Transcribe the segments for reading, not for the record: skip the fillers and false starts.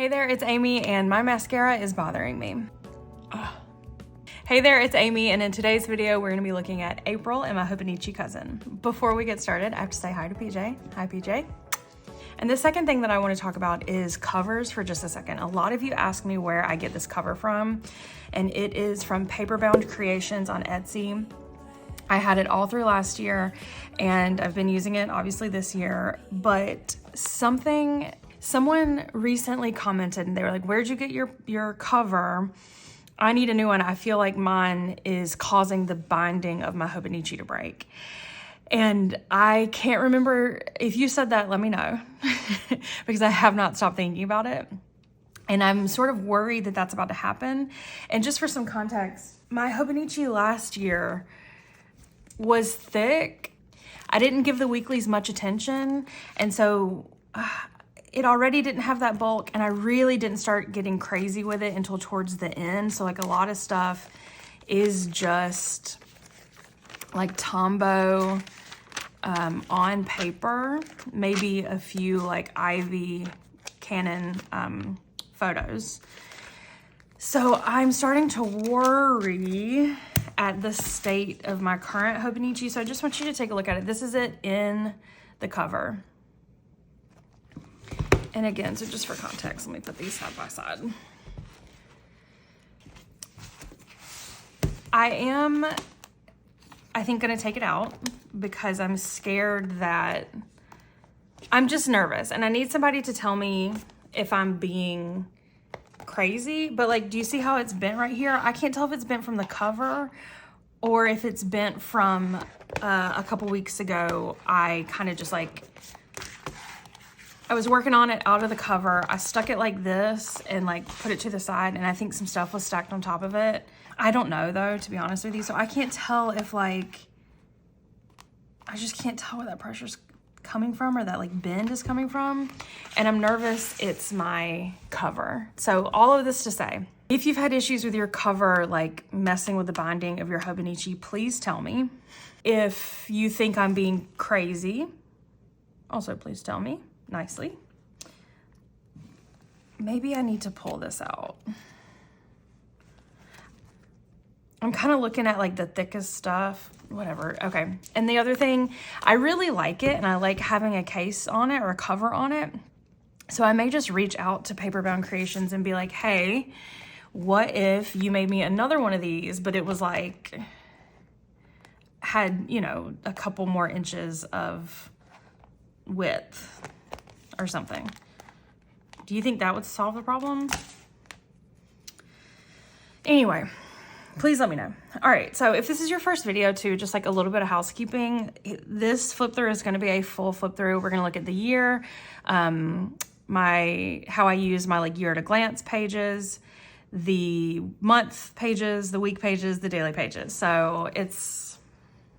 Hey there, it's Amy, and my mascara is bothering me. Ugh. Hey there, it's Amy, and in today's video, we're gonna be looking at April and my Hobonichi Cousin. Before we get started, I have to say hi to PJ. Hi, PJ. And the second thing that I want to talk about is covers for just a second. A lot of you ask me where I get this cover from, and it is from Paperbound Creations on Etsy. I had it all through last year, and I've been using it obviously this year, but someone recently commented and they were like, where'd you get your cover? I need a new one. I feel like mine is causing the binding of my Hobonichi to break. And I can't remember, if you said that, let me know, because I have not stopped thinking about it. And I'm sort of worried that that's about to happen. And just for some context, my Hobonichi last year was thick. I didn't give the weeklies much attention. And so it already didn't have that bulk, and I really didn't start getting crazy with it until towards the end. So like a lot of stuff is just like Tombow on paper, maybe a few like Ivy Canon photos. So I'm starting to worry at the state of my current Hobonichi. So I just want you to take a look at it. This is it in the cover. And again, so just for context, let me put these side by side. I think gonna take it out because I'm scared that, I'm just nervous and I need somebody to tell me if I'm being crazy. But like, do you see how it's bent right here? I can't tell if it's bent from the cover or if it's bent from a couple weeks ago. I kind of just like, I was working on it out of the cover. I stuck it like this and like put it to the side, and I think some stuff was stacked on top of it. I don't know though, to be honest with you. So I can't tell if like, I just can't tell where that pressure's coming from or that like bend is coming from. And I'm nervous it's my cover. So all of this to say, if you've had issues with your cover, like messing with the binding of your Hobonichi, please tell me. If you think I'm being crazy, also please tell me nicely. Maybe I need to pull this out. I'm kind of looking at like the thickest stuff, whatever. Okay. And the other thing, I really like it and I like having a case on it or a cover on it. So I may just reach out to Paperbound Creations and be like, hey, what if you made me another one of these, but it was like, had, you know, a couple more inches of width or something. Do you think that would solve the problem? Anyway, please let me know. All right, so if this is your first video too, just like a little bit of housekeeping, this flip through is gonna be a full flip through. We're gonna look at the year, how I use my like year at a glance pages, the month pages, the week pages, the daily pages. So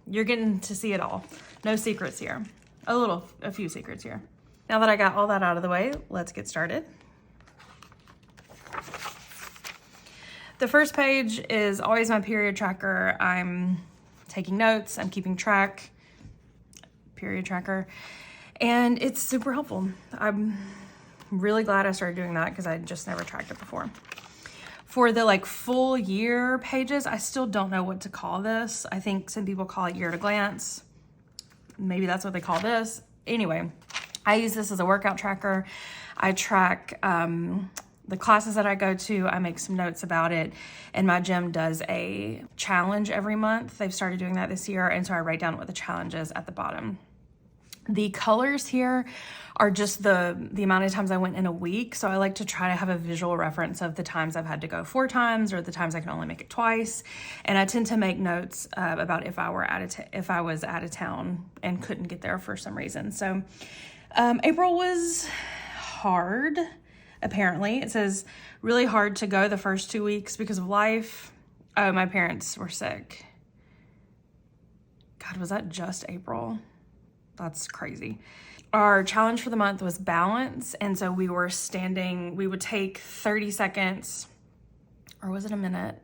you're getting to see it all. No secrets here. A few secrets here. Now that I got all that out of the way, let's get started. The first page is always my period tracker. I'm taking notes, I'm keeping track, period tracker, and it's super helpful. I'm really glad I started doing that because I just never tracked it before. For the like full year pages, I still don't know what to call this. I think some people call it year at a glance. Maybe that's what they call this. Anyway, I use this as a workout tracker. I track the classes that I go to. I make some notes about it. And my gym does a challenge every month. They've started doing that this year. And so I write down what the challenge is at the bottom. The colors here are just the amount of times I went in a week. So I like to try to have a visual reference of the times I've had to go 4 times or the times I can only make it twice. And I tend to make notes about if I was out of town and couldn't get there for some reason. So April was hard, apparently. It says really hard to go the first 2 weeks because of life. Oh, my parents were sick. God, was that just April? That's crazy. Our challenge for the month was balance. And so we would take 30 seconds, or was it a minute?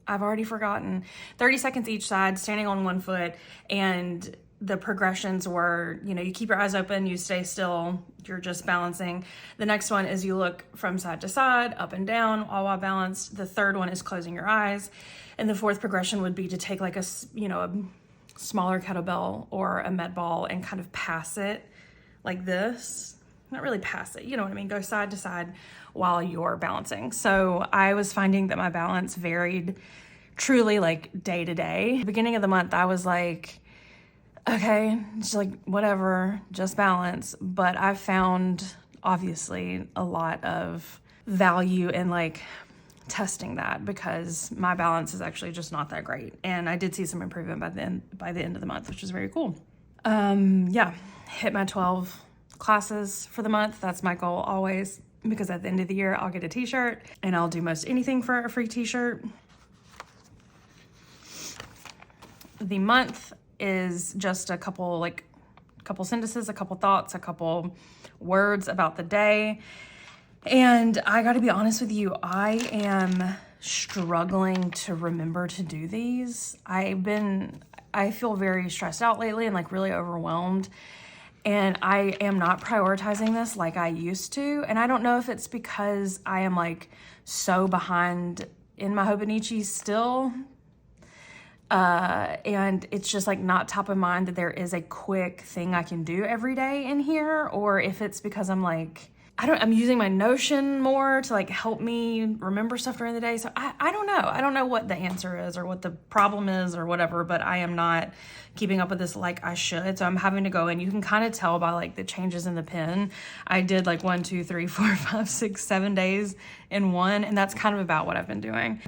I've already forgotten. 30 seconds each side, standing on one foot, and the progressions were, you know, you keep your eyes open, you stay still, you're just balancing. The next one is you look from side to side, up and down, all while balanced. The third one is closing your eyes. And the fourth progression would be to take like a smaller kettlebell or a med ball and kind of pass it like this. Not really pass it, you know what I mean? Go side to side while you're balancing. So I was finding that my balance varied truly like day to day. Beginning of the month, I was like, okay, it's like whatever, just balance. But I found obviously a lot of value in like testing that, because my balance is actually just not that great. And I did see some improvement by the end of the month, which is very cool. Yeah, hit my 12 classes for the month. That's my goal always, because at the end of the year, I'll get a t-shirt and I'll do most anything for a free t-shirt. The month is just a couple sentences, a couple thoughts, a couple words about the day. And I gotta be honest with you, I am struggling to remember to do these. I feel very stressed out lately and like really overwhelmed. And I am not prioritizing this like I used to. And I don't know if it's because I am like so behind in my Hobonichi still. And it's just like not top of mind that there is a quick thing I can do every day in here, or if it's because I'm like, I'm using my Notion more to like help me remember stuff during the day. So I don't know. I don't know what the answer is or what the problem is or whatever, but I am not keeping up with this like I should. So I'm having to go in. You can kind of tell by like the changes in the pen. I did like 1, 2, 3, 4, 5, 6, 7 days in one. And that's kind of about what I've been doing.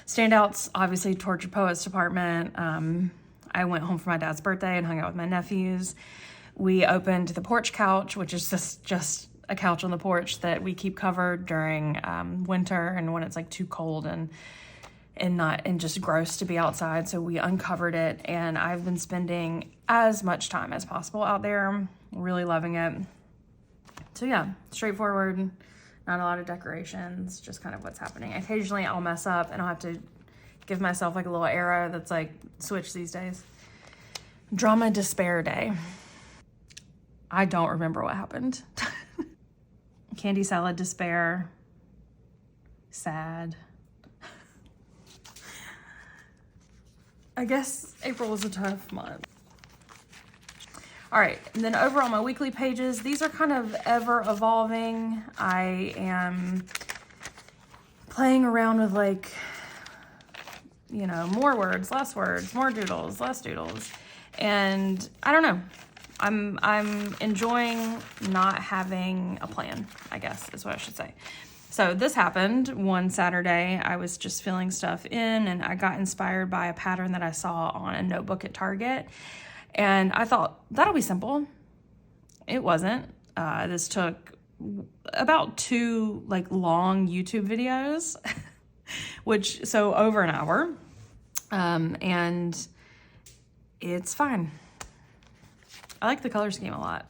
Standouts, obviously, Tortured Poets department. I went home for my dad's birthday and hung out with my nephews. We opened the porch couch, which is just a couch on the porch that we keep covered during winter and when it's like too cold and just gross to be outside. So we uncovered it, and I've been spending as much time as possible out there. Really loving it. So yeah, straightforward. Not a lot of decorations, just kind of what's happening. Occasionally I'll mess up and I'll have to give myself like a little arrow that's like switch these days. Drama Despair Day. I don't remember what happened. Candy Salad Despair. Sad. I guess April was a tough month. All right, and then over on my weekly pages, these are kind of ever evolving. I am playing around with like, you know, more words, more doodles, less doodles. And I don't know, I'm enjoying not having a plan, I guess is what I should say. So this happened one Saturday. I was just filling stuff in and I got inspired by a pattern that I saw on a notebook at Target. And I thought, that'll be simple. It wasn't. This took about 2 like long YouTube videos, so over an hour. And it's fine. I like the color scheme a lot.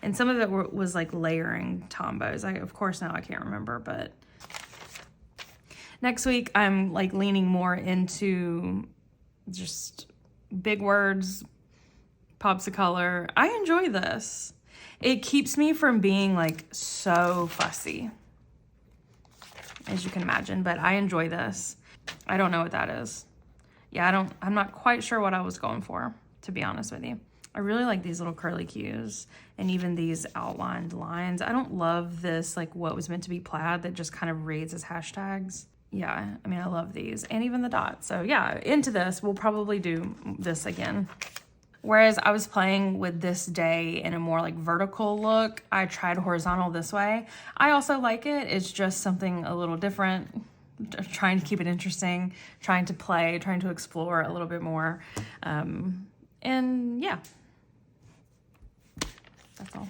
And some of it was like layering tombos. Of course now I can't remember, but next week I'm like leaning more into just big words, pops of color. I enjoy this. It keeps me from being like so fussy, as you can imagine, but I enjoy this. I don't know what that is. Yeah, I'm not quite sure what I was going for, to be honest with you. I really like these little curly cues and even these outlined lines. I don't love this, like what was meant to be plaid that just kind of reads as hashtags. Yeah, I mean, I love these and even the dots. So yeah, into this, we'll probably do this again. Whereas I was playing with this day in a more like vertical look, I tried horizontal this way. I also like it. It's just something a little different. Trying to keep it interesting, trying to play, trying to explore a little bit more. And yeah, that's all.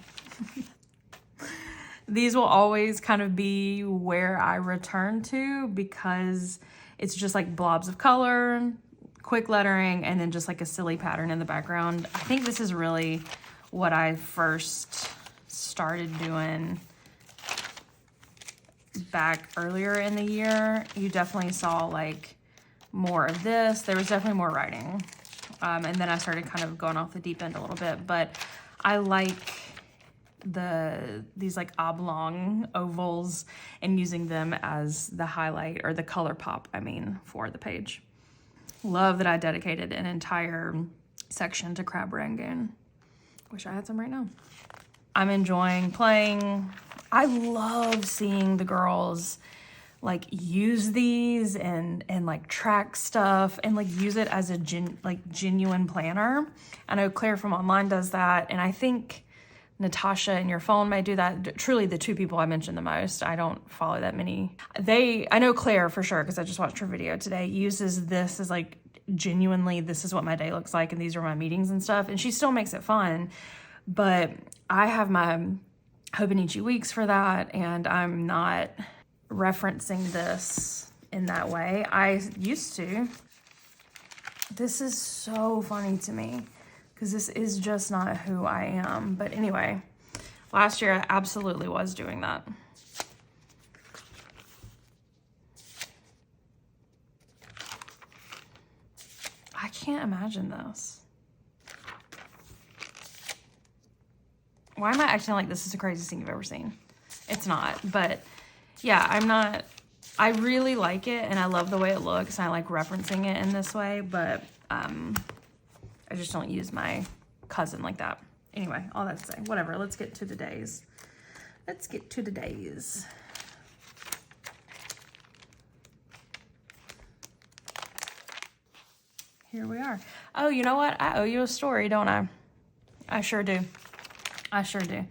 These will always kind of be where I return to because it's just like blobs of color, quick lettering, and then just like a silly pattern in the background. I think this is really what I first started doing back earlier in the year. You definitely saw like more of this. There was definitely more writing And then I started kind of going off the deep end a little bit, but I like these like oblong ovals and using them as the highlight or the color pop, I mean, for the page. Love that I dedicated an entire section to Crab Rangoon. Wish I had some right now. I'm enjoying playing. I love seeing the girls like use these and like track stuff and like use it as a genuine planner. I know Claire from online does that, and I think Natasha and Your Phone may do that. Truly the two people I mentioned the most. I don't follow that many. I know Claire for sure, because I just watched her video today, uses this as like genuinely, this is what my day looks like and these are my meetings and stuff. And she still makes it fun, but I have my Hobonichi weeks for that, and I'm not referencing this in that way. I used to. This is so funny to me because this is just not who I am. But anyway, last year I absolutely was doing that. I can't imagine this. Why am I acting like this is the craziest thing you've ever seen? It's not, but yeah, I really like it and I love the way it looks and I like referencing it in this way, but I just don't use my cousin like that. Anyway, all that to say, whatever, let's get to the days. Let's get to the days. Here we are. Oh, you know what? I owe you a story, don't I? I sure do. I sure do.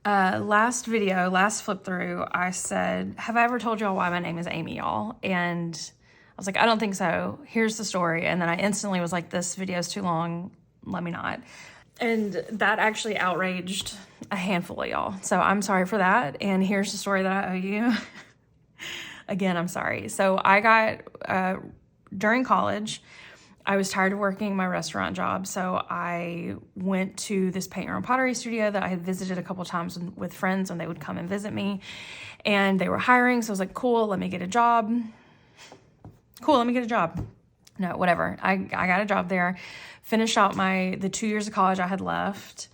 Last video, last flip through, I said, have I ever told y'all why my name is Ammie Y'all? And I was like, I don't think so. Here's the story. And then I instantly was like, this video is too long. Let me not. And that actually outraged a handful of y'all. So I'm sorry for that. And here's the story that I owe you. Again, I'm sorry. So I got, during college, I was tired of working my restaurant job, so I went to this paint your own pottery studio that I had visited a couple times with friends when they would come and visit me, and they were hiring, so I was like, cool, let me get a job. Cool, let me get a job. No, whatever. I got a job there, finished out the 2 years of college I had left,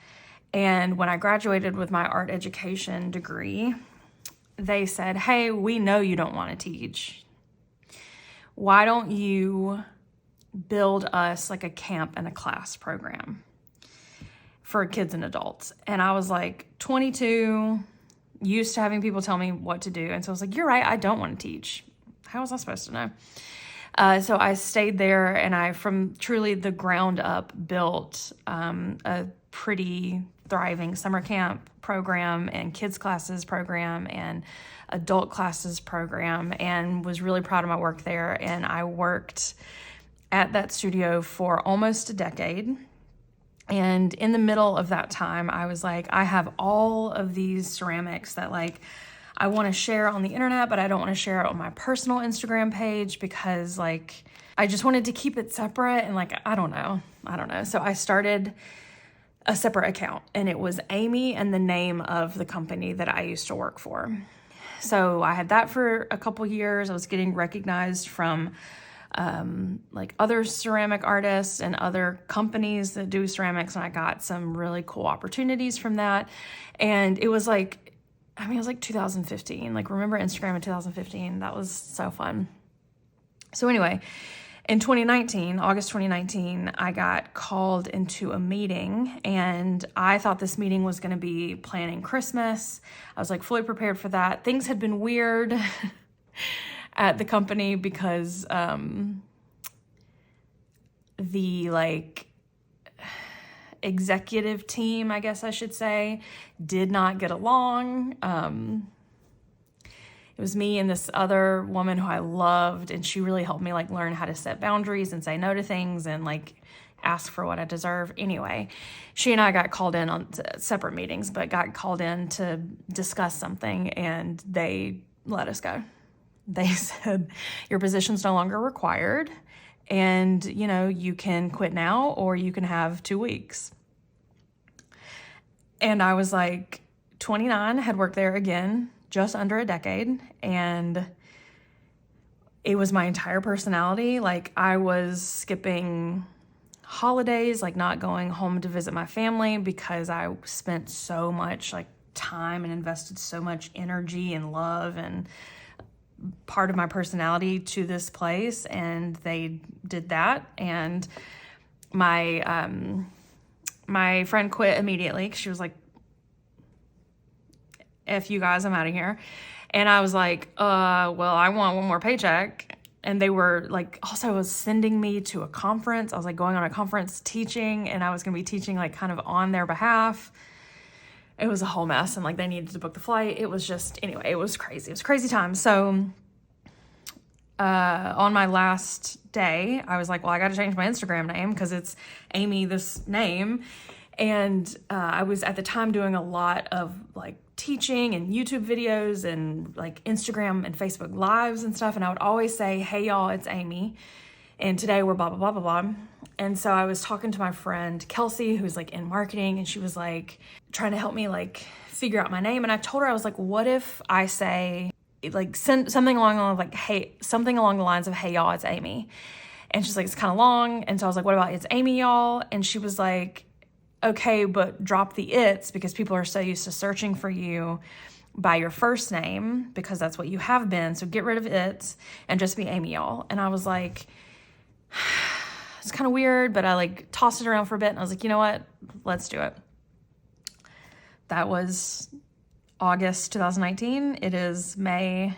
and when I graduated with my art education degree, they said, hey, we know you don't want to teach. Why don't you build us like a camp and a class program for kids and adults? And I was like 22, used to having people tell me what to do. And so I was like, you're right, I don't want to teach. How was I supposed to know? So I stayed there and I, from truly the ground up, built a pretty thriving summer camp program and kids classes program and adult classes program, and was really proud of my work there. And I worked at that studio for almost a decade. And in the middle of that time, I was like, I have all of these ceramics that like I want to share on the internet, but I don't want to share it on my personal Instagram page because like I just wanted to keep it separate and like I don't know. So I started a separate account, and it was Ammie and the name of the company that I used to work for. So I had that for a couple years. I was getting recognized from like other ceramic artists and other companies that do ceramics, and I got some really cool opportunities from that. And it was like, it was like 2015. Like, remember Instagram in 2015? That was so fun. So anyway, in 2019, August 2019, I got called into a meeting, and I thought this meeting was going to be planning Christmas. I was like fully prepared for that. Things had been weird at the company because the like executive team, I guess I should say, did not get along. It was me and this other woman who I loved, and she really helped me like learn how to set boundaries and say no to things and like ask for what I deserve. Anyway, she and I got called in on separate meetings, but got called in to discuss something, and they let us go. They said, your position's no longer required, and you can quit now or you can have 2 weeks. And I was like 29, had worked there again just under a decade, and it was my entire personality. Like, I was skipping holidays, like not going home to visit my family because I spent so much like time and invested so much energy and love and part of my personality to this place, and they did that. And my my friend quit immediately because she was like, F you guys, I'm out of here. And I was like, well, I want one more paycheck. And they were like, also was sending me to a conference. I was like going on a conference teaching, and I was going to be teaching like kind of on their behalf. It was a whole mess, and like they needed to book the flight. It was just, anyway, it was crazy. It was a crazy time. So on my last day, I was like, well, I got to change my Instagram name because it's Ammie, this name. And I was at the time doing a lot of like teaching and YouTube videos and like Instagram and Facebook lives and stuff. And I would always say, hey y'all, it's Ammie. And today we're blah, blah, blah, blah, blah. And so I was talking to my friend Kelsey, who's like in marketing, and she was like trying to help me like figure out my name. And I told her, I was like, what if I say like something along the like, hey, something along the lines of, hey y'all, it's Ammie. And she's like, it's kind of long. And so I was like, what about it's Ammie y'all? And she was like, okay, but drop the it's, because people are so used to searching for you by your first name because that's what you have been. So get rid of it's and just be Ammie Y'all. And I was like, it's kind of weird, but I like tossed it around for a bit and I was like, you know what? Let's do it. That was August 2019. It is May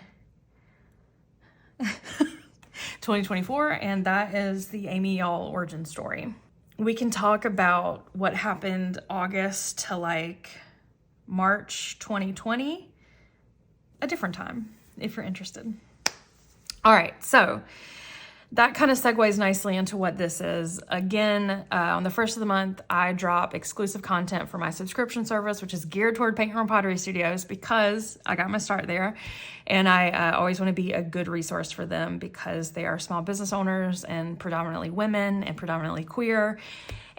2024, and that is the Ammie Y'all origin story. We can talk about what happened August to like March 2020, a different time, if you're interested. All right, so that kind of segues nicely into what this is. Again, on the first of the month, I drop exclusive content for my subscription service, which is geared toward paint room pottery studios because I got my start there. And I always want to be a good resource for them because they are small business owners and predominantly women and predominantly queer.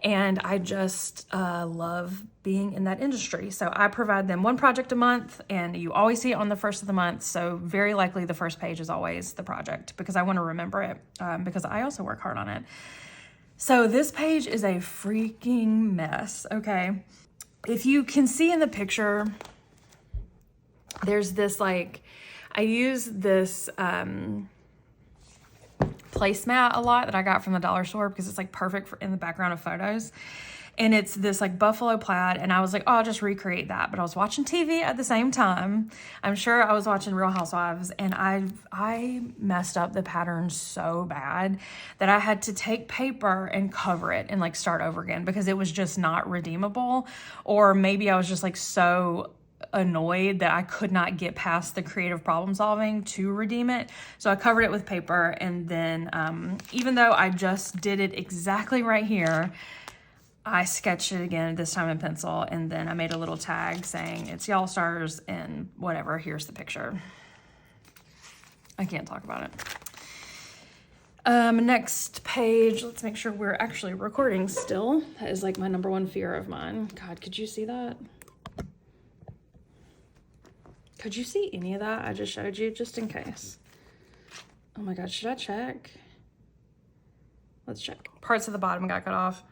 And I just love being in that industry. So I provide them one project a month, and you always see it on the first of the month. So very likely the first page is always the project because I want to remember it because I also work hard on it. So this page is a freaking mess, okay? If you can see in the picture, there's this like, I use this placemat a lot that I got from the dollar store because it's like perfect for in the background of photos. And it's this like buffalo plaid, and I was like, oh, I'll just recreate that. But I was watching TV at the same time. I'm sure I was watching Real Housewives, and I messed up the pattern so bad that I had to take paper and cover it and like start over again because it was just not redeemable. Or maybe I was just like so annoyed that I could not get past the creative problem solving to redeem it. So I covered it with paper, and then even though I just did it exactly right here, I sketched it again, this time in pencil, and then I made a little tag saying it's y'all stars and whatever, here's the picture. I can't talk about it. Next page, let's make sure we're actually recording still. That is like my number one fear of mine. God, could you see that? Could you see any of that I just showed you, just in case? Oh my God, should I check? Let's check. Parts of the bottom got cut off.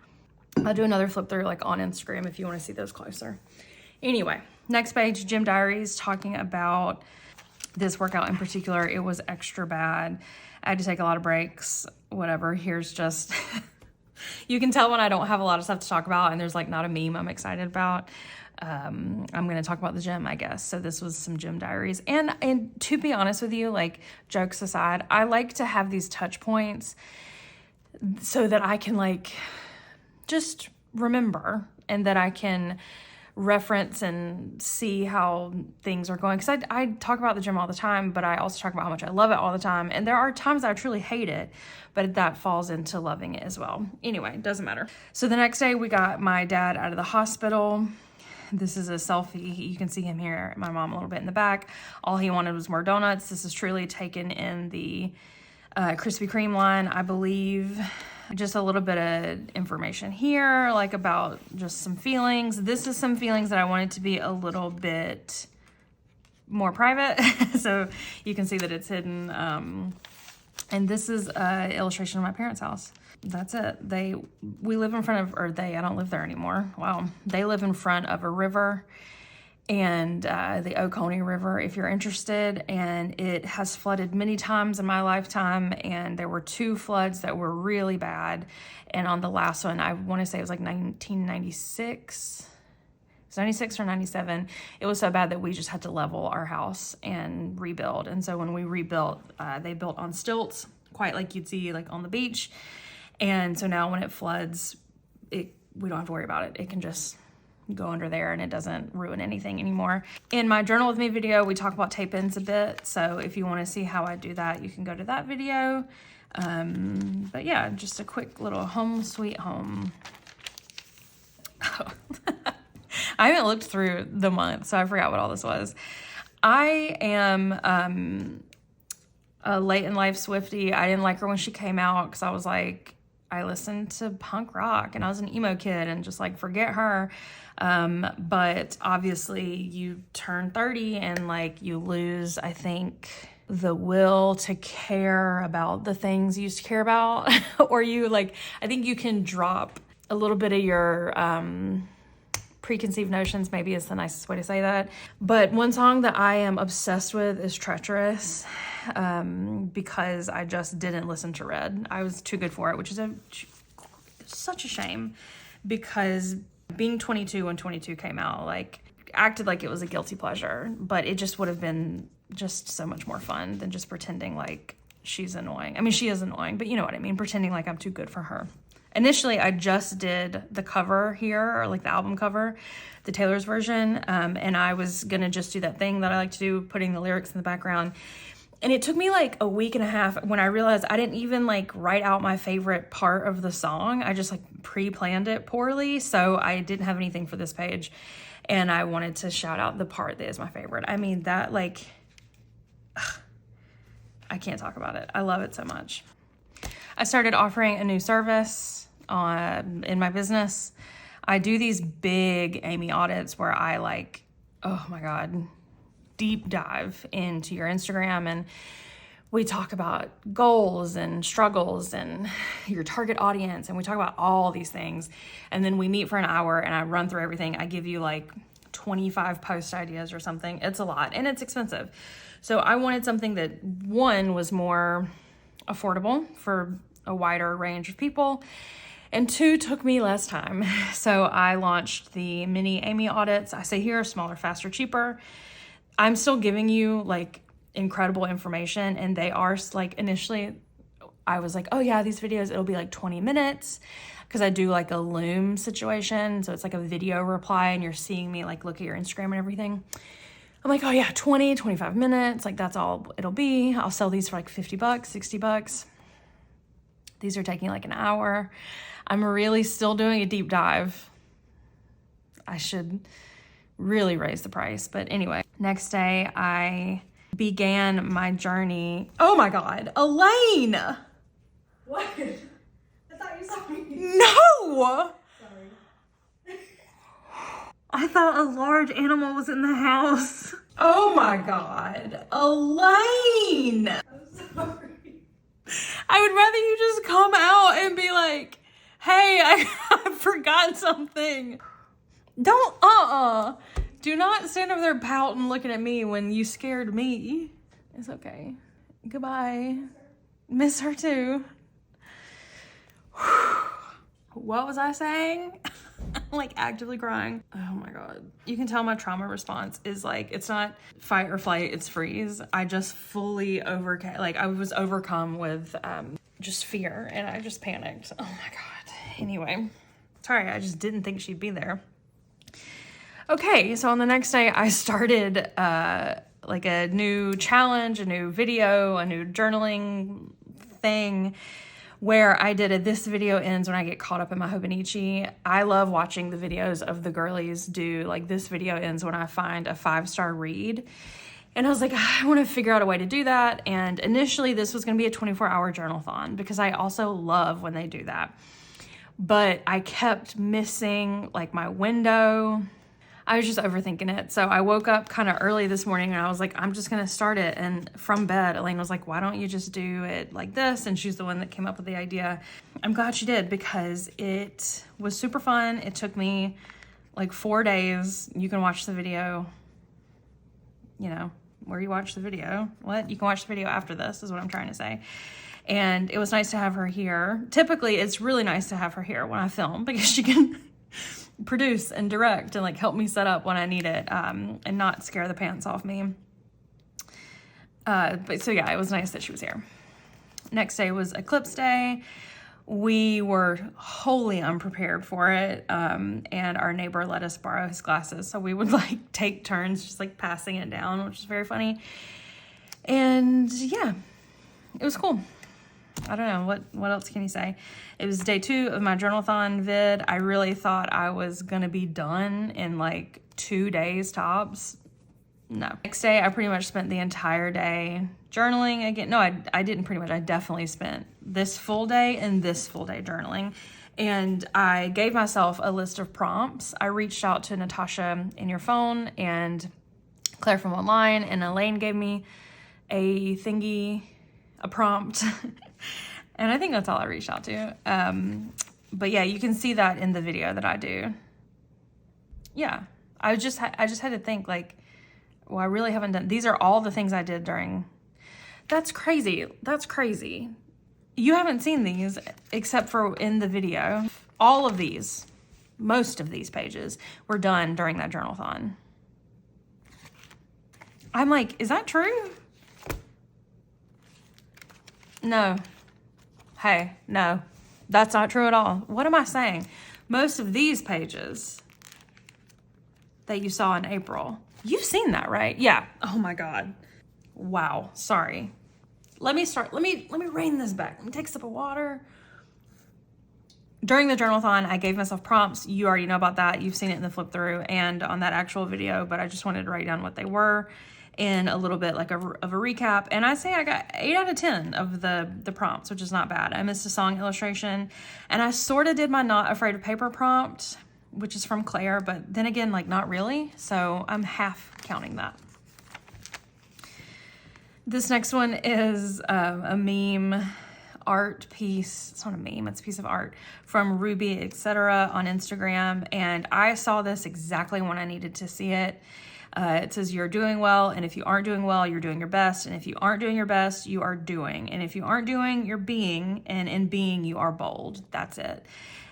I'll do another flip through like on Instagram if you want to see those closer. Anyway, next page, Gym Diaries, talking about this workout in particular. It was extra bad. I had to take a lot of breaks, whatever. Here's just, you can tell when I don't have a lot of stuff to talk about and there's like not a meme I'm excited about. I'm going to talk about the gym, I guess. So this was some Gym Diaries. And to be honest with you, like jokes aside, I like to have these touch points so that I can like just remember and that I can reference and see how things are going. Because I talk about the gym all the time, but I also talk about how much I love it all the time. And there are times that I truly hate it, but that falls into loving it as well. Anyway, it doesn't matter. So the next day we got my dad out of the hospital. This is a selfie. You can see him here, my mom a little bit in the back. All he wanted was more donuts. This is truly taken in the Krispy Kreme line, I believe. Just a little bit of information here, like about just some feelings. This is some feelings that I wanted to be a little bit more private. So you can see that it's hidden. And this is an illustration of my parents' house. that's it. We live in front of, or I don't live there anymore. Wow. They live in front of a river, and the Oconee River, if you're interested, and it has flooded many times in my lifetime, and there were 2 floods that were really bad, and on the last one, I want to say it was like 1996, it was 96 or 97, it was so bad that we just had to level our house and rebuild, and so when we rebuilt, they built on stilts, quite like you'd see like on the beach, and so now when it floods, we don't have to worry about it. It can just go under there and it doesn't ruin anything anymore. In my Journal With Me video, we talk about tape ends a bit. So if you want to see how I do that, you can go to that video. But yeah, just a quick little home sweet home. Oh. I haven't looked through the month, so I forgot what all this was. I am a late in life Swiftie. I didn't like her when she came out because I was like, I listened to punk rock and I was an emo kid and just like, forget her. But obviously you turn 30 and like you lose, I think, the will to care about the things you used to care about. Or you like, I think you can drop a little bit of your preconceived notions, maybe is the nicest way to say that. But one song that I am obsessed with is Treacherous, because I just didn't listen to Red. I was too good for it, which is such a shame, because being 22 when 22 came out, like, acted like it was a guilty pleasure, but it just would have been just so much more fun than just pretending like she's annoying. I mean, she is annoying, but you know what I mean, pretending like I'm too good for her. Initially, I just did the cover here, or like the album cover, the Taylor's version, and I was gonna just do that thing that I like to do, putting the lyrics in the background. And it took me like a week and a half when I realized I didn't even like write out my favorite part of the song. I just like pre-planned it poorly, so I didn't have anything for this page. And I wanted to shout out the part that is my favorite. I mean, that like, I can't talk about it. I love it so much. I started offering a new service in my business. I do these big Ammie audits where I like, oh my God, deep dive into your Instagram, and we talk about goals and struggles and your target audience, and we talk about all these things. And then we meet for an hour and I run through everything. I give you like 25 post ideas or something. It's a lot and it's expensive. So I wanted something that, one, was more affordable for a wider range of people, and 2, took me less time. So I launched the mini Ammie audits. I say here, smaller, faster, cheaper. I'm still giving you like incredible information, and they are like, initially I was like, oh yeah, these videos, it'll be like 20 minutes because I do like a Loom situation. So it's like a video reply and you're seeing me like look at your Instagram and everything. I'm like, oh yeah, 20, 25 minutes. Like that's all it'll be. I'll sell these for like $50, $60. These are taking like an hour. I'm really still doing a deep dive. I should really raise the price. But anyway, next day I began my journey. Oh my God, Elaine! What? I thought you saw me. No! Sorry. I thought a large animal was in the house. Oh my God, Elaine! I'm sorry. I would rather you just come out and be like, hey, I forgot something. Don't, do not stand over there pouting looking at me when you scared me. It's okay. Goodbye. Miss her too. What was I saying? I'm like actively crying. Oh my God. You can tell my trauma response is like, it's not fight or flight, it's freeze. I just fully I was overcome with just fear, and I just panicked. Oh my God. Anyway, sorry, I just didn't think she'd be there. Okay, so on the next day I started like a new challenge, a new video, a new journaling thing, where I did this video ends when I get caught up in my Hobonichi. I love watching the videos of the girlies do like this video ends when I find a 5-star read. And I was like, I want to figure out a way to do that. And initially this was going to be a 24-hour journal-thon because I also love when they do that. But I kept missing like my window. I was just overthinking it. So I woke up kind of early this morning and I was like, I'm just going to start it. And from bed, Elaine was like, why don't you just do it like this? And she's the one that came up with the idea. I'm glad she did because it was super fun. It took me like 4 days. You can watch the video, you know, where you watch the video. What? You can watch the video after this is what I'm trying to say. And it was nice to have her here. Typically, it's really nice to have her here when I film because she can produce and direct and like help me set up when I need it, and not scare the pants off me. But so yeah, it was nice that she was here. Next day was Eclipse Day. We were wholly unprepared for it, and our neighbor let us borrow his glasses, so we would like take turns just like passing it down, which was very funny. And yeah, it was cool. I don't know, what else can you say? It was day 2 of my journal-thon vid. I really thought I was gonna be done in like 2 days tops. No. Next day, I pretty much spent the entire day journaling again. No, I didn't pretty much. I definitely spent this full day and this full day journaling. And I gave myself a list of prompts. I reached out to Natasha in your phone and Claire from online, and Elaine gave me a prompt. And I think that's all I reached out to. But yeah, you can see that in the video that I do. Yeah, I just had to think like, well, I really haven't done, these are all the things I did during, that's crazy. That's crazy. You haven't seen these except for in the video. All of these, most of these pages were done during that journal-thon. I'm like, is that true? No. Hey, no, that's not true at all. What am I saying? Most of these pages that you saw in April, you've seen that, right? Yeah. Oh my God. Wow. Sorry. Let me rein this back. Let me take a sip of water. During the journal-thon, I gave myself prompts. You already know about that. You've seen it in the flip through and on that actual video, but I just wanted to write down what they were in a little bit like of a recap. And I say I got 8 out of 10 of the prompts, which is not bad. I missed a song illustration and I sort of did my Not Afraid of Paper prompt, which is from Claire, but then again, like not really. So I'm half counting that. This next one is a meme art piece. It's not a meme, it's a piece of art from Ruby, etc. on Instagram. And I saw this exactly when I needed to see it. It says you're doing well, and if you aren't doing well, you're doing your best, and if you aren't doing your best, you are doing, and if you aren't doing, you're being, and in being, you are bold. That's it.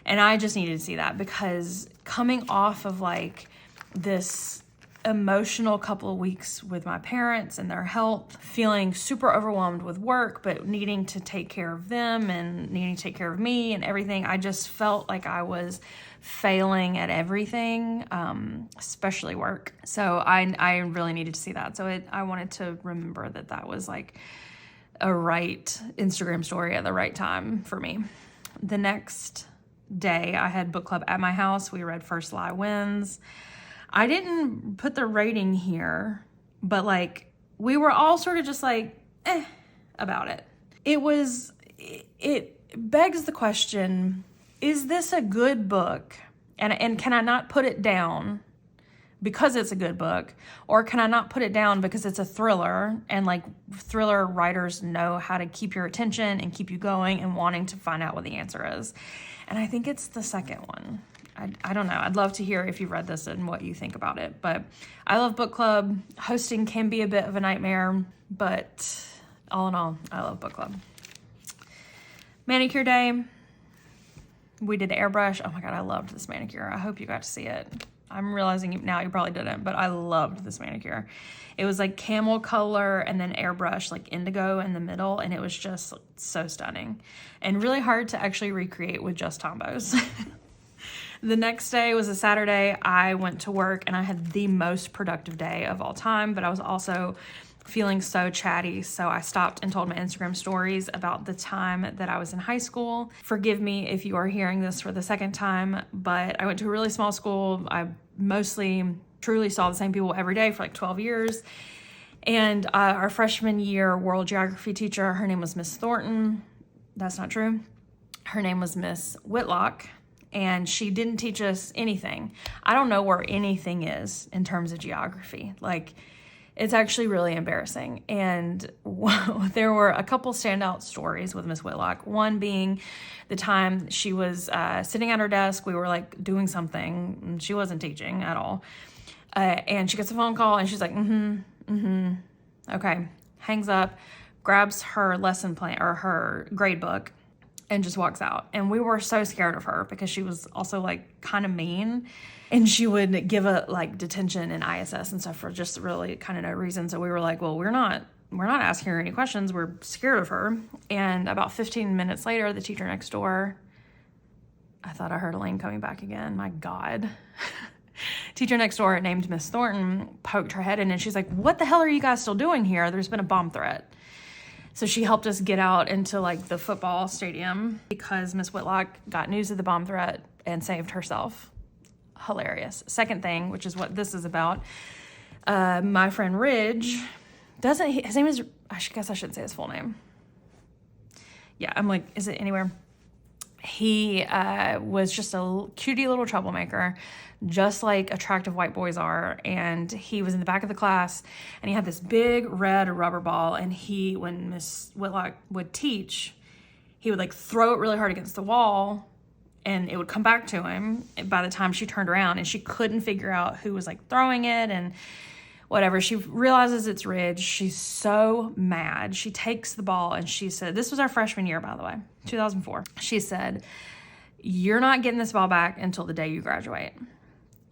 And I just needed to see that because coming off of like this emotional couple of weeks with my parents and their health, feeling super overwhelmed with work, but needing to take care of them and needing to take care of me and everything, I just felt like I was failing at everything, especially work. So I really needed to see that. So I wanted to remember that was like a right Instagram story at the right time for me. The next day I had book club at my house. We read First Lie Wins. I didn't put the rating here, but like we were all sort of just like, about it. It begs the question, is this a good book? And can I not put it down because it's a good book? Or can I not put it down because it's a thriller and like thriller writers know how to keep your attention and keep you going and wanting to find out what the answer is? And I think it's the second one. I don't know. I'd love to hear if you've read this and what you think about it. But I love book club. Hosting can be a bit of a nightmare, but all in all, I love book club. Manicure day. We did airbrush. Oh my God, I loved this manicure. I hope you got to see it. I'm realizing now you probably didn't, but I loved this manicure. It was like camel color and then airbrush, like indigo in the middle, and it was just so stunning and really hard to actually recreate with just Tombos. The next day was a Saturday. I went to work and I had the most productive day of all time, but I was also feeling so chatty. So I stopped and told my Instagram stories about the time that I was in high school. Forgive me if you are hearing this for the second time, but I went to a really small school. I mostly truly saw the same people every day for like 12 years. And our freshman year world geography teacher, her name was Miss Thornton. That's not true. Her name was Miss Whitlock. and she didn't teach us anything. I don't know where anything is in terms of geography. Like, it's actually really embarrassing. And there were a couple standout stories with Miss Whitlock. One being the time she was sitting at her desk. We were like doing something, and she wasn't teaching at all. And she gets a phone call, and she's like, okay. Hangs up, grabs her lesson plan or her grade book, and just walks out. And we were so scared of her because she was also like kind of mean, and she would give a like detention and ISS and stuff for just really kind of no reason. So we were like, well, we're not asking her any questions. We're scared of her. And about 15 minutes later, the teacher next door, I thought I heard Elaine coming back again. My God. Teacher next door named Miss Thornton poked her head in, and she's like, what the hell are you guys still doing here? There's been a bomb threat. So she helped us get out into like the football stadium because Miss Whitlock got news of the bomb threat and saved herself. Hilarious. Second thing, which is what this is about, my friend Ridge, his name is, I guess I shouldn't say his full name. Yeah, I'm like, is it anywhere? He was just a cutie little troublemaker, just like attractive white boys are. And he was in the back of the class, and he had this big red rubber ball. And when Miss Whitlock would teach, he would like throw it really hard against the wall, and it would come back to him by the time she turned around, and she couldn't figure out who was like throwing it and whatever. She realizes it's Ridge. She's so mad. She takes the ball, and she said, this was our freshman year, by the way, 2004. She said, you're not getting this ball back until the day you graduate.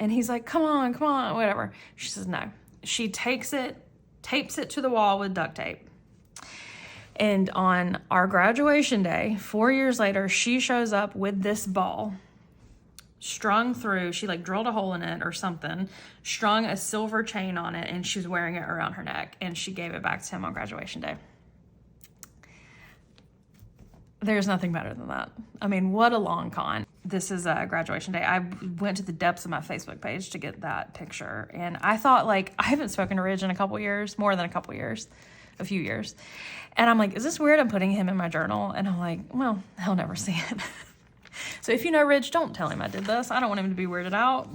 And he's like, come on, whatever. She says, no. She takes it, tapes it to the wall with duct tape. And on our graduation day, 4 years later, she shows up with this ball strung through. She like drilled a hole in it or something, strung a silver chain on it, and she's wearing it around her neck. And she gave it back to him on graduation day. There's nothing better than that. I mean, what a long con. This is a graduation day. I went to the depths of my Facebook page to get that picture. And I thought, like, I haven't spoken to Ridge in a couple years, more than a few years. And I'm like, is this weird? I'm putting him in my journal. And I'm like, well, he'll never see it. So if you know Ridge, don't tell him I did this. I don't want him to be weirded out.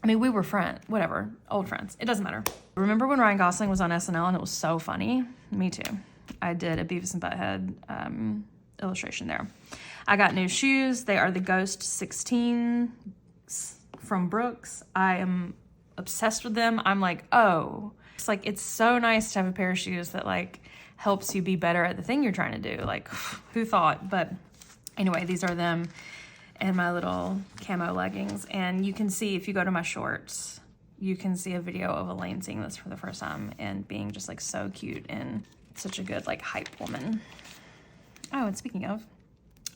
I mean, we were old friends. It doesn't matter. Remember when Ryan Gosling was on SNL and it was so funny? Me too. I did a Beavis and Butthead illustration there. I got new shoes. They are the Ghost 16 from Brooks. I am obsessed with them. I'm like, oh, it's so nice to have a pair of shoes that like helps you be better at the thing you're trying to do. Like, who thought? But anyway, these are them and my little camo leggings. And you can see, if you go to my shorts, you can see a video of Elaine seeing this for the first time and being just like so cute and such a good like hype woman. Oh, and speaking of,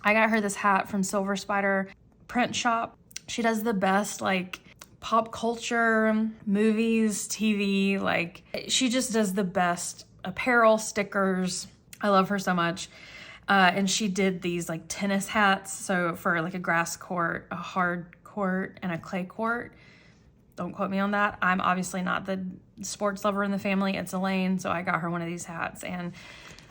I got her this hat from Silver Spider Print Shop. She does the best like pop culture, movies, TV, like she just does the best apparel, stickers. I love her so much. And she did these like tennis hats. So for like a grass court, a hard court, and a clay court. Don't quote me on that. I'm obviously not the sports lover in the family. It's Elaine. So I got her one of these hats. And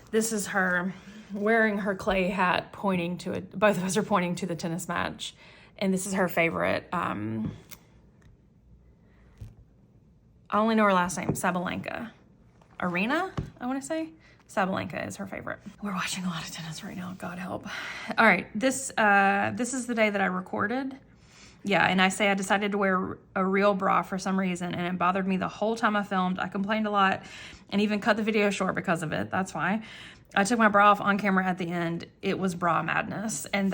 this is her wearing her clay hat, pointing to it. Both of us are pointing to the tennis match. And this is her favorite. I only know her last name, Sabalenka. Arena, I want to say. Sabalenka is her favorite. We're watching a lot of tennis right now. God help. All right, this is the day that I recorded. Yeah, and I decided to wear a real bra for some reason, and it bothered me the whole time I filmed. I complained a lot and even cut the video short because of it. That's why. I took my bra off on camera at the end. It was bra madness, and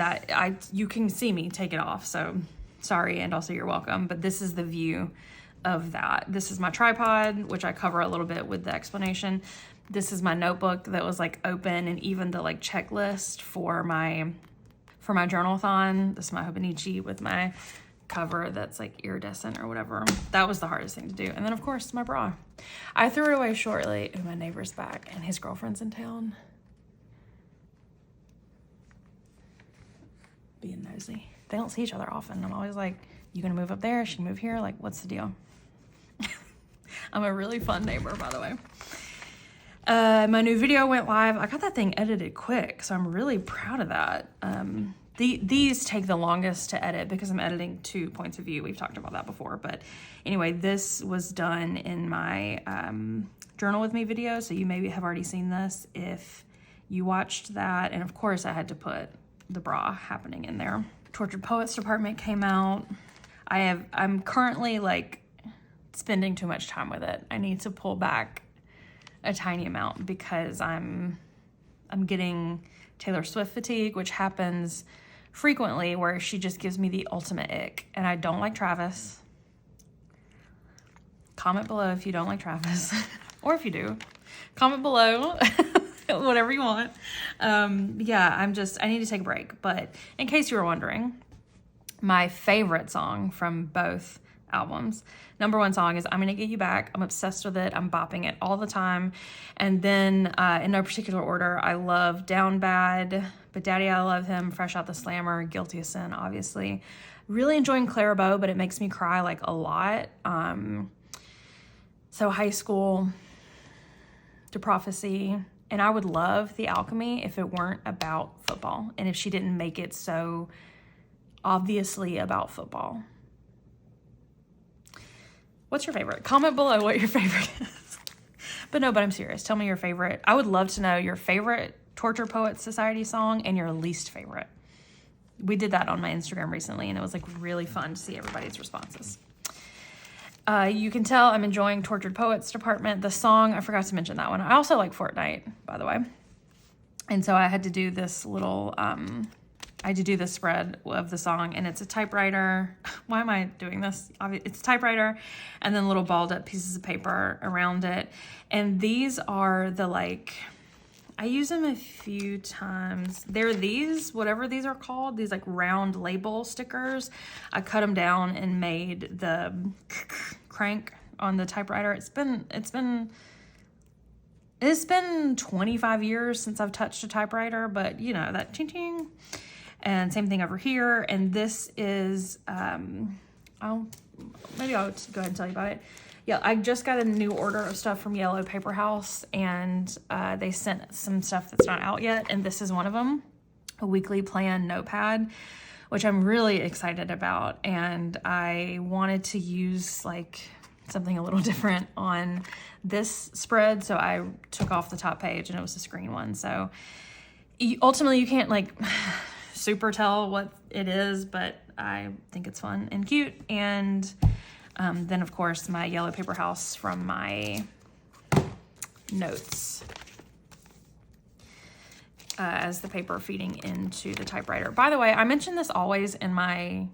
you can see me take it off, so sorry, and also you're welcome. But this is the view of that. This is my tripod, which I cover a little bit with the explanation. This is my notebook that was like open, and even the like checklist for my journal-a-thon. This is my Hobonichi with my cover that's like iridescent or whatever. That was the hardest thing to do. And then of course my bra. I threw it away shortly, and my neighbor's back and his girlfriend's in town. Being nosy. They don't see each other often. I'm always like, you gonna move up there? She move here? Like, what's the deal? I'm a really fun neighbor, by the way. My new video went live. I got that thing edited quick, so I'm really proud of that. these take the longest to edit because I'm editing 2 points of view. We've talked about that before. But anyway, this was done in my Journal With Me video. So you maybe have already seen this if you watched that. And of course I had to put the bra happening in there. Tortured Poets Department came out. I'm currently like spending too much time with it. I need to pull back a tiny amount because I'm getting Taylor Swift fatigue, which happens frequently, where she just gives me the ultimate ick. And I don't like Travis. Comment below if you don't like Travis. Or if you do. Comment below. Whatever you want. Yeah, I need to take a break. But in case you were wondering, my favorite song from both albums, number 1 song is I'm Gonna Get You Back. I'm obsessed with it. I'm bopping it all the time. And then in no particular order, I love Down Bad, But Daddy I Love Him, Fresh Out the Slammer, Guilty of Sin, obviously. Really enjoying Clarabout, but it makes me cry like a lot. So High School, To Prophecy, and I would love The Alchemy if it weren't about football and if she didn't make it so obviously about football. What's your favorite? Comment below what your favorite is. But I'm serious. Tell me your favorite. I would love to know your favorite Torture Poets Society song and your least favorite. We did that on my Instagram recently, and it was like really fun to see everybody's responses. You can tell I'm enjoying Tortured Poets Department. The song, I forgot to mention that one. I also like Fortnite, by the way. And so I had to do this little, I had to do this spread of the song, and it's a typewriter. Why am I doing this? It's a typewriter and then little balled up pieces of paper around it. And these are the like, I use them a few times. They're these, whatever these are called, these like round label stickers. I cut them down and made the crank on the typewriter. It's been 25 years since I've touched a typewriter, but you know, that ching ching. And same thing over here. And this is, maybe I'll go ahead and tell you about it. Yeah, I just got a new order of stuff from Yellow Paper House, and they sent some stuff that's not out yet, and this is one of them, a weekly plan notepad, which I'm really excited about. And I wanted to use like something a little different on this spread, so I took off the top page, and it was a screen one. So ultimately, you can't like super tell what it is, but I think it's fun and cute. And then of course my Yellow Paper House from my notes as the paper feeding into the typewriter. By the way, I mention this always in my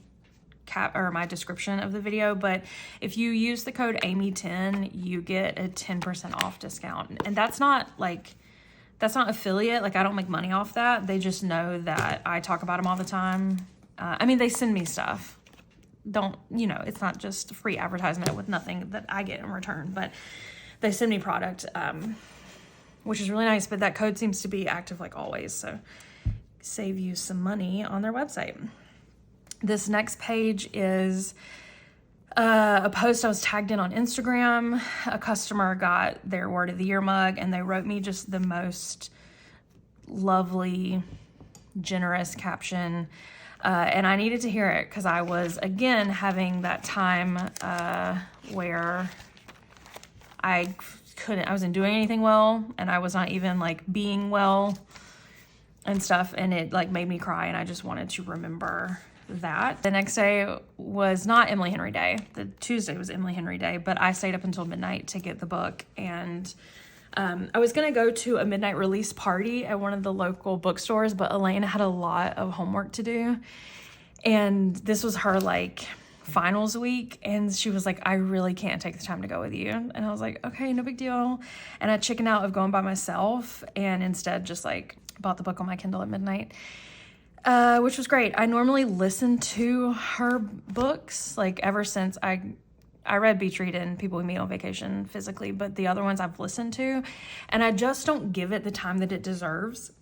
my description of the video, but if you use the code Ammie10, you get a 10% off discount. And that's not affiliate. Like, I don't make money off that. They just know that I talk about them all the time. I mean, they send me stuff. It's not just free advertisement with nothing that I get in return, but they send me product, which is really nice. But that code seems to be active like always. So save you some money on their website. This next page is a post I was tagged in on Instagram. A customer got their Word of the Year mug, and they wrote me just the most lovely, generous caption. And I needed to hear it because I was, again, having that time where I wasn't doing anything well, and I was not even like being well and stuff. And it like made me cry, and I just wanted to remember that. The next day was not Emily Henry Day. The Tuesday was Emily Henry Day, but I stayed up until midnight to get the book. And I was going to go to a midnight release party at one of the local bookstores, but Elaine had a lot of homework to do. And this was her like finals week. And she was like, I really can't take the time to go with you. And I was like, okay, no big deal. And I chickened out of going by myself and instead just like bought the book on my Kindle at midnight. Which was great. I normally listen to her books, like ever since I read Beach Read and People We Meet on Vacation physically, but the other ones I've listened to, and I just don't give it the time that it deserves.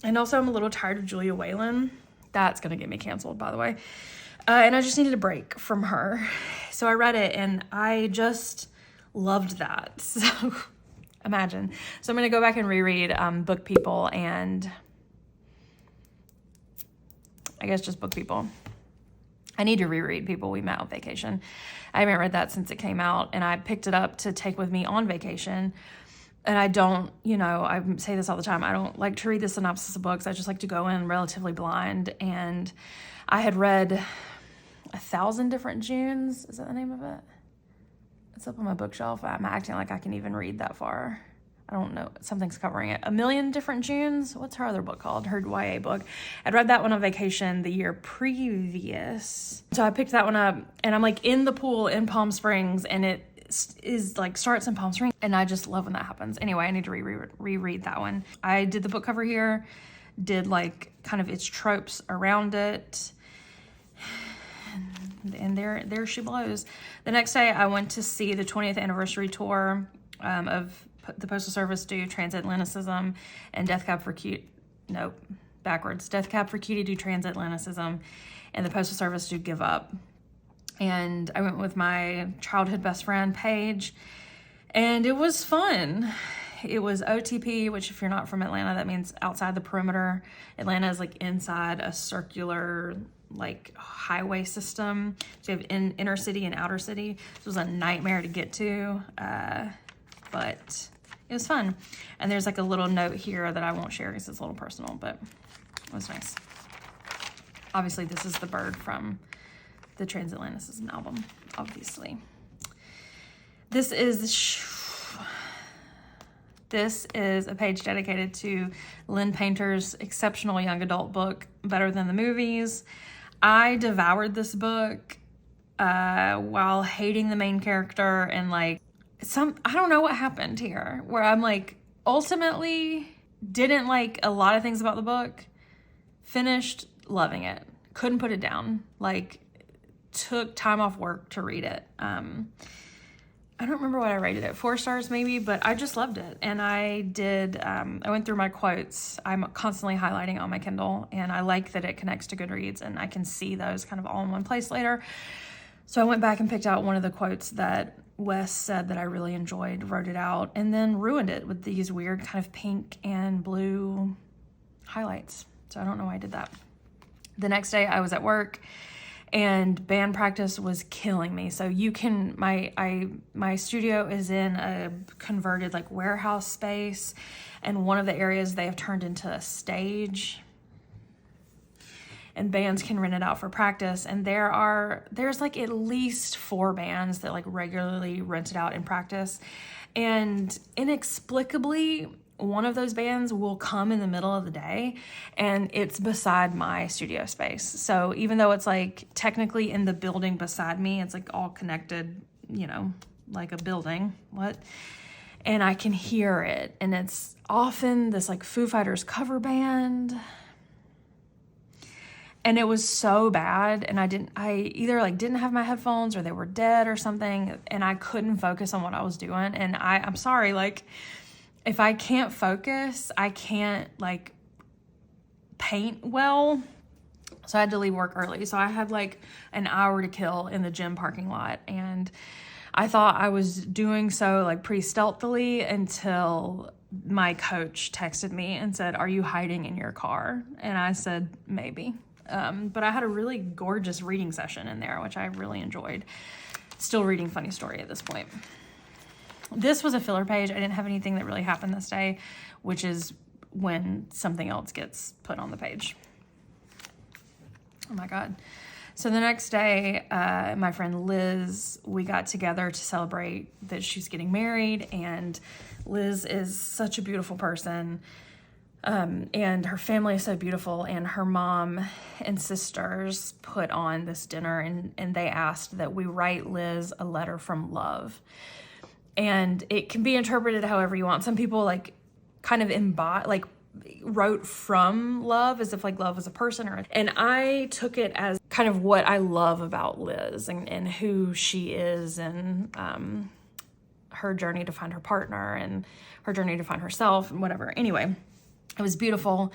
And also I'm a little tired of Julia Whalen. That's going to get me canceled, by the way. And I just needed a break from her. So I read it and I just loved that. So imagine. So I'm going to go back and reread Book People and I guess just book people. I need to reread People We Met on Vacation. I haven't read that since it came out, and I picked it up to take with me on vacation. And I don't, I say this all the time, I don't like to read the synopsis of books. I just like to go in relatively blind. And I had read 1,000 Different Junes. Is that the name of it? It's up on my bookshelf. I'm acting like I can even read that far. I don't know. Something's covering it. A Million Different Junes. What's her other book called? Her YA book. I'd read that one on vacation the year previous. So I picked that one up, and I'm like in the pool in Palm Springs, and it is like starts in Palm Springs, and I just love when that happens. Anyway, I need to reread that one. I did the book cover here, did like kind of its tropes around it, and there she blows. The next day, I went to see the 20th anniversary tour of the Postal Service do Transatlanticism, and Death Cab for Cutie do Transatlanticism, and the Postal Service do Give Up. And I went with my childhood best friend, Paige, and it was fun. It was OTP, which if you're not from Atlanta, that means outside the perimeter. Atlanta is like inside a circular like highway system. So you have inner city and outer city. It was a nightmare to get to, but it was fun. And there's like a little note here that I won't share because it's a little personal, but it was nice. Obviously, this is the bird from the Transatlanticism album, obviously. This is a page dedicated to Lynn Painter's exceptional young adult book, Better Than the Movies. I devoured this book while hating the main character, and like I don't know what happened here, where I'm like ultimately didn't like a lot of things about the book, finished loving it, couldn't put it down, like took time off work to read it. I don't remember what I rated it, 4 stars maybe, but I just loved it. And I went through my quotes. I'm constantly highlighting on my Kindle, and I like that it connects to Goodreads, and I can see those kind of all in one place later. So I went back and picked out one of the quotes that Wes said that I really enjoyed, wrote it out, and then ruined it with these weird kind of pink and blue highlights. So I don't know why I did that. The next day I was at work, and band practice was killing me. So you can, my studio is in a converted like warehouse space, and one of the areas they have turned into a stage, and bands can rent it out for practice. And there's like at least 4 bands that like regularly rent it out in practice. And inexplicably, one of those bands will come in the middle of the day, and it's beside my studio space. So even though it's like technically in the building beside me, it's like all connected, like a building. And I can hear it. And it's often this like Foo Fighters cover band. And it was so bad, and I either like didn't have my headphones, or they were dead or something, and I couldn't focus on what I was doing. And I'm sorry, like if I can't focus, I can't like paint well. So I had to leave work early. So I had like an hour to kill in the gym parking lot, and I thought I was doing so like pretty stealthily until my coach texted me and said, "Are you hiding in your car?" And I said, "Maybe." But I had a really gorgeous reading session in there, which I really enjoyed. Still reading Funny Story at this point. This was a filler page. I didn't have anything that really happened this day, which is when something else gets put on the page. Oh my God. So the next day, my friend Liz, we got together to celebrate that she's getting married, and Liz is such a beautiful person. And her family is so beautiful, and her mom and sisters put on this dinner, and they asked that we write Liz a letter from love. And it can be interpreted however you want. Some people like kind of wrote from love as if like love was a person, and I took it as kind of what I love about Liz and who she is, and her journey to find her partner and her journey to find herself and whatever. Anyway, it was beautiful.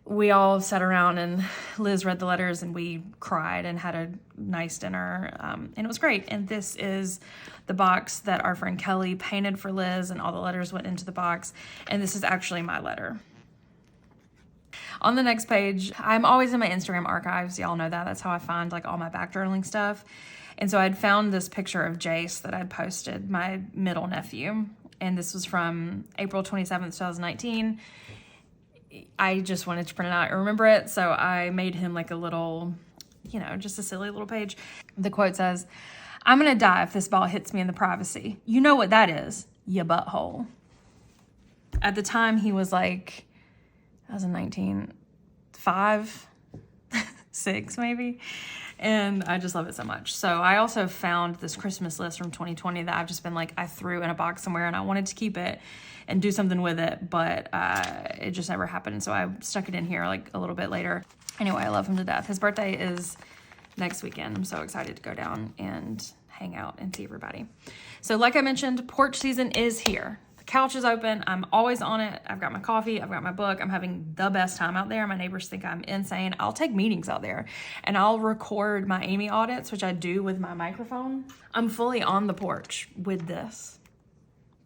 We all sat around, and Liz read the letters, and we cried and had a nice dinner, and it was great. And this is the box that our friend Kelly painted for Liz, and all the letters went into the box, and this is actually my letter. On the next page, I'm always in my Instagram archives. Y'all know that. That's how I find like all my back journaling stuff. And so I'd found this picture of Jace that I'd posted, my middle nephew. And this was from April 27th, 2019. I just wanted to print it out and remember it. So I made him like a little, you know, just a silly little page. The quote says, "I'm going to die if this ball hits me in the privacy. You know what that is, ya butthole." At the time, he was like, I was 19, 5, 6 maybe. And I just love it so much. So I also found this Christmas list from 2020 that I've just been like, I threw in a box somewhere and I wanted to keep it and do something with it, but it just never happened. So I stuck it in here like a little bit later. Anyway, I love him to death. His birthday is next weekend. I'm so excited to go down and hang out and see everybody. So like I mentioned, porch season is here. The couch is open. I'm always on it. I've got my coffee. I've got my book. I'm having the best time out there. My neighbors think I'm insane. I'll take meetings out there and I'll record my Ammie audits, which I do with my microphone. I'm fully on the porch with this.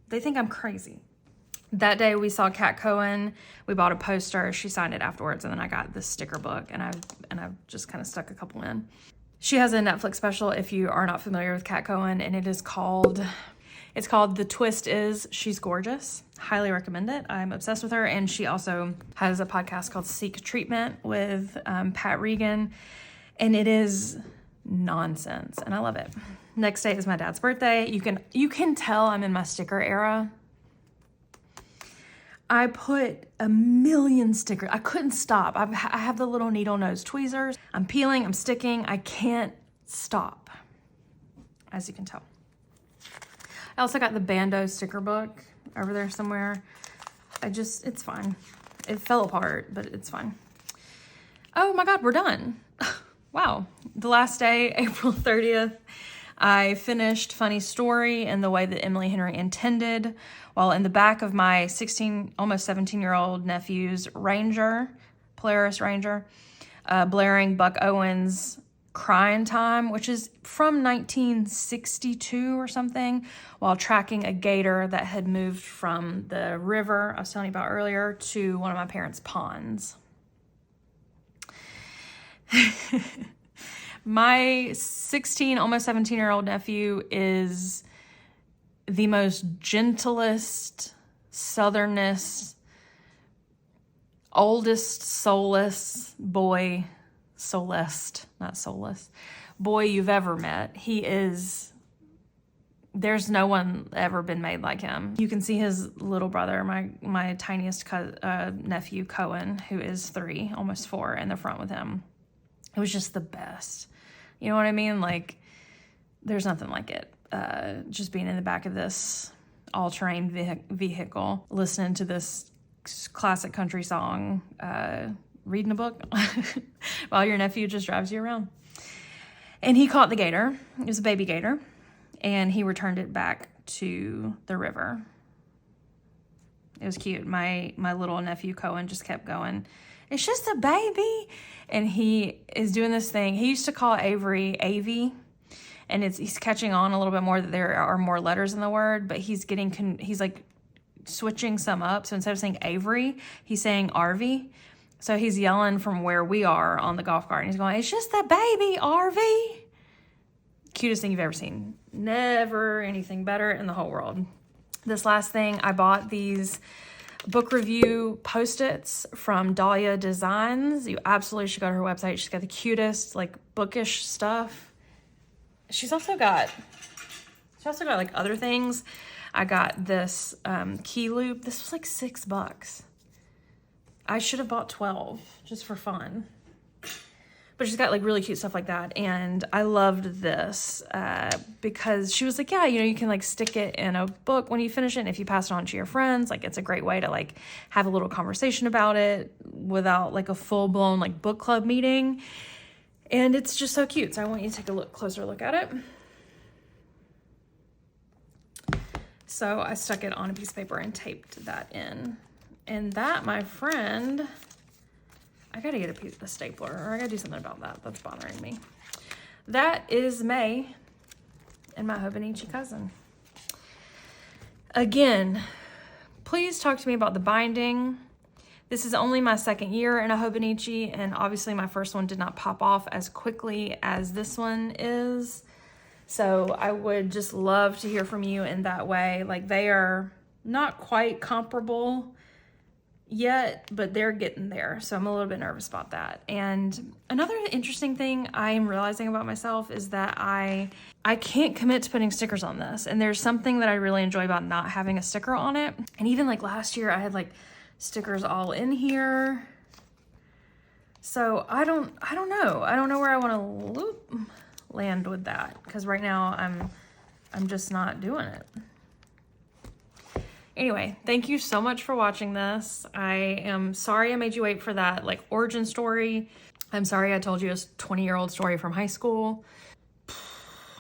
They think I'm crazy. That day we saw Kat Cohen. We bought a poster. She signed it afterwards, and then I got this sticker book, and I've just kind of stuck a couple in. She has a Netflix special if you are not familiar with Kat Cohen, and it's called The Twist Is She's Gorgeous. Highly recommend it. I'm obsessed with her, and she also has a podcast called Seek Treatment with Pat Regan, and it is nonsense, and I love it. Next day is my dad's birthday. You can tell I'm in my sticker era. I put a million stickers. I couldn't stop. I have the little needle nose tweezers. I'm peeling, I'm sticking. I can't stop, as you can tell. I also got the Bando sticker book over there somewhere. It's fine. It fell apart, but it's fine. Oh my God, we're done. Wow. The last day, April 30th, I finished Funny Story in the way that Emily Henry intended, while in the back of my 16, almost 17-year-old nephew's Polaris Ranger, blaring Buck Owens' Crying Time, which is from 1962 or something, while tracking a gator that had moved from the river I was telling you about earlier to one of my parents' ponds. My 16, almost 17-year-old nephew is the most gentlest, southernest, oldest, soulless boy, boy you've ever met. There's no one ever been made like him. You can see his little brother, my tiniest nephew, Cohen, who is 3, almost 4, in the front with him. It was just the best. You know what I mean? Like, there's nothing like it. Just being in the back of this all-terrain vehicle, listening to this classic country song, reading a book while your nephew just drives you around. And he caught the gator. It was a baby gator. And he returned it back to the river. It was cute. My little nephew, Cohen, just kept going, "It's just a baby." And he is doing this thing. He used to call Avery Avy, and he's catching on a little bit more that there are more letters in the word, but he's like switching some up. So instead of saying Avery, he's saying RV. So he's yelling from where we are on the golf cart, and he's going, "It's just a baby, RV." Cutest thing you've ever seen. Never anything better in the whole world. This last thing, I bought these book review Post-its from Dahlia Designs. You absolutely should go to her website. She's got the cutest, like, bookish stuff. She's also got like other things. I got this key loop. This was like $6. I should have bought 12 just for fun. But she's got like really cute stuff like that. And I loved this because she was like, yeah, you can like stick it in a book when you finish it. And if you pass it on to your friends, like it's a great way to like have a little conversation about it without like a full blown like book club meeting. And it's just so cute. So I want you to take a closer look at it. So I stuck it on a piece of paper and taped that in. And that, my friend, I gotta get a stapler, or I gotta do something about that. That's bothering me. That is May and my Hobonichi Cousin. Again, please talk to me about the binding. This is only my second year in a Hobonichi, and obviously my first one did not pop off as quickly as this one is. So I would just love to hear from you in that way. Like, they are not quite comparable yet, but they're getting there. So I'm a little bit nervous about that. And another interesting thing I'm realizing about myself is that I can't commit to putting stickers on this. And there's something that I really enjoy about not having a sticker on it. And even like last year I had like stickers all in here. So I don't know. I don't know where I want to land with that, because right now I'm just not doing it. Anyway, thank you so much for watching this. I am sorry I made you wait for that like origin story. I'm sorry I told you a 20-year-old story from high school.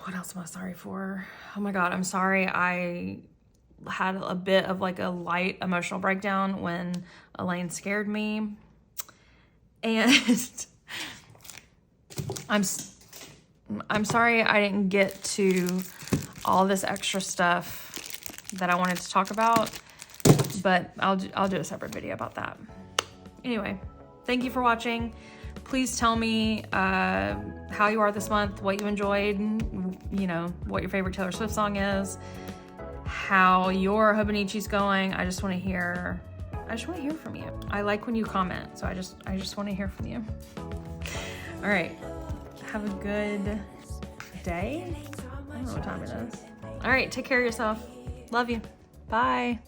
What else am I sorry for? Oh my God, I'm sorry I had a bit of like a light emotional breakdown when Elaine scared me. And I'm sorry I didn't get to all this extra stuff that I wanted to talk about, but I'll do a separate video about that. Anyway, thank you for watching. Please tell me how you are this month, what you enjoyed, you know, what your favorite Taylor Swift song is, how your Hobonichi's going. I just want to hear from you. I like when you comment, so I just want to hear from you. All right, have a good day. I don't know what time it is. All right, take care of yourself. Love you. Bye.